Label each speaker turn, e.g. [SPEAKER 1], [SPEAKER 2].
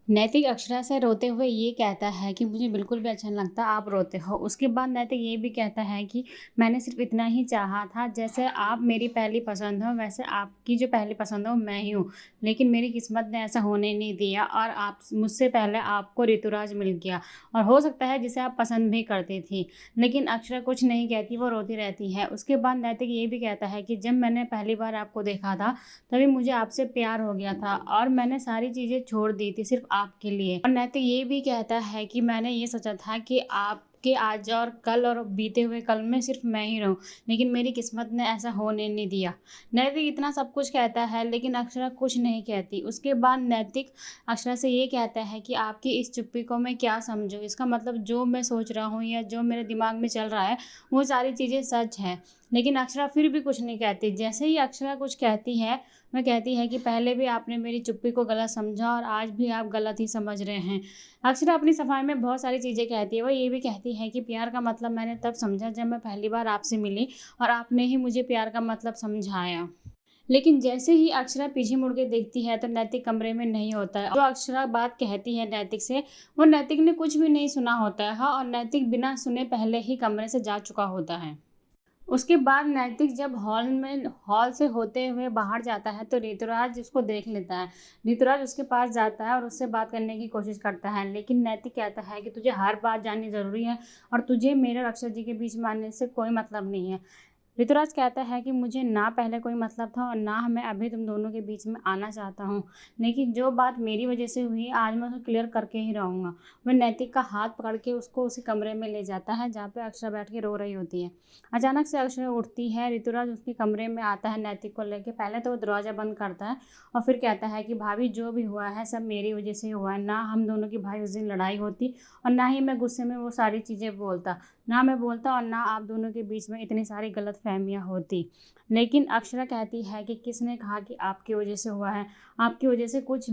[SPEAKER 1] नैतिक अक्षरा से रोते हुए ये कहता है कि मुझे बिल्कुल भी अच्छा नहीं लगता आप रोते हो। उसके बाद नैतिक ये भी कहता है कि मैंने सिर्फ़ इतना ही चाहा था, जैसे आप मेरी पहली पसंद हो वैसे आपकी जो पहली पसंद हो मैं ही हूँ। लेकिन मेरी किस्मत ने ऐसा होने नहीं दिया और आप मुझसे पहले आपको ऋतुराज मिल गया और हो सकता है जिसे आप पसंद भी करती थी। लेकिन अक्षरा कुछ नहीं कहती, वो रोती रहती है। उसके बाद नैतिक ये भी कहता है कि जब मैंने पहली बार आपको देखा था तभी मुझे आपसे प्यार हो गया था और मैंने सारी चीज़ें छोड़ दी थी सिर्फ आपके लिए। और नैतिक ये भी कहता है कि मैंने ये सोचा था कि आपके आज और कल और बीते हुए कल में सिर्फ मैं ही रहूं, लेकिन मेरी किस्मत ने ऐसा होने नहीं दिया। नैतिक इतना सब कुछ कहता है लेकिन अक्षरा कुछ नहीं कहती। उसके बाद नैतिक अक्षरा से ये कहता है कि आपकी इस चुप्पी को मैं क्या समझूं, इसका मतलब जो मैं सोच रहा हूँ या जो मेरे दिमाग में चल रहा है वो सारी चीज़ें सच है। लेकिन अक्षरा फिर भी कुछ नहीं कहती। जैसे ही अक्षरा कुछ कहती है वह कहती है कि पहले भी आपने मेरी चुप्पी को गलत समझा और आज भी आप गलत ही समझ रहे हैं। अक्षरा अपनी सफाई में बहुत सारी चीज़ें कहती है। वह ये भी कहती है कि प्यार का मतलब मैंने तब समझा जब मैं पहली बार आपसे मिली और आपने ही मुझे प्यार का मतलब समझाया। लेकिन जैसे ही अक्षरा पीछे मुड़ के देखती है तो नैतिक कमरे में नहीं होता है। जो अक्षरा बात कहती है नैतिक से, वो नैतिक ने कुछ भी नहीं सुना होता है और नैतिक बिना सुने पहले ही कमरे से जा चुका होता है। उसके बाद नैतिक जब हॉल से होते हुए बाहर जाता है तो ऋतुराज उसको देख लेता है। ऋतुराज उसके पास जाता है और उससे बात करने की कोशिश करता है, लेकिन नैतिक कहता है कि तुझे हर बात जाननी ज़रूरी है और तुझे मेरे और अक्षर जी के बीच में आने से कोई मतलब नहीं है। ऋतुराज कहता है कि मुझे ना पहले कोई मतलब था और ना मैं अभी तुम दोनों के बीच में आना चाहता हूँ, लेकिन जो बात मेरी वजह से हुई आज मैं उसको क्लियर करके ही रहूँगा। वह नैतिक का हाथ पकड़ के उसको उसी कमरे में ले जाता है जहाँ पे अक्षरा बैठ के रो रही होती है। अचानक से अक्षरा उठती है, ऋतुराज उसके कमरे में आता है नैतिक को लेके। पहले तो वो दरवाज़ा बंद करता है और फिर कहता है कि भाभी जो भी हुआ है सब मेरी वजह से हुआ है। ना हम दोनों की भाई उस दिन लड़ाई होती और ना ही मैं गुस्से में वो सारी चीज़ें बोलता, ना मैं बोलता और ना आप दोनों के बीच में इतनी सारी गलतफहमियां होती। लेकिन अक्षरा कहती है कि किसने कहा कि आपकी वजह से हुआ है, आपकी वजह से कुछ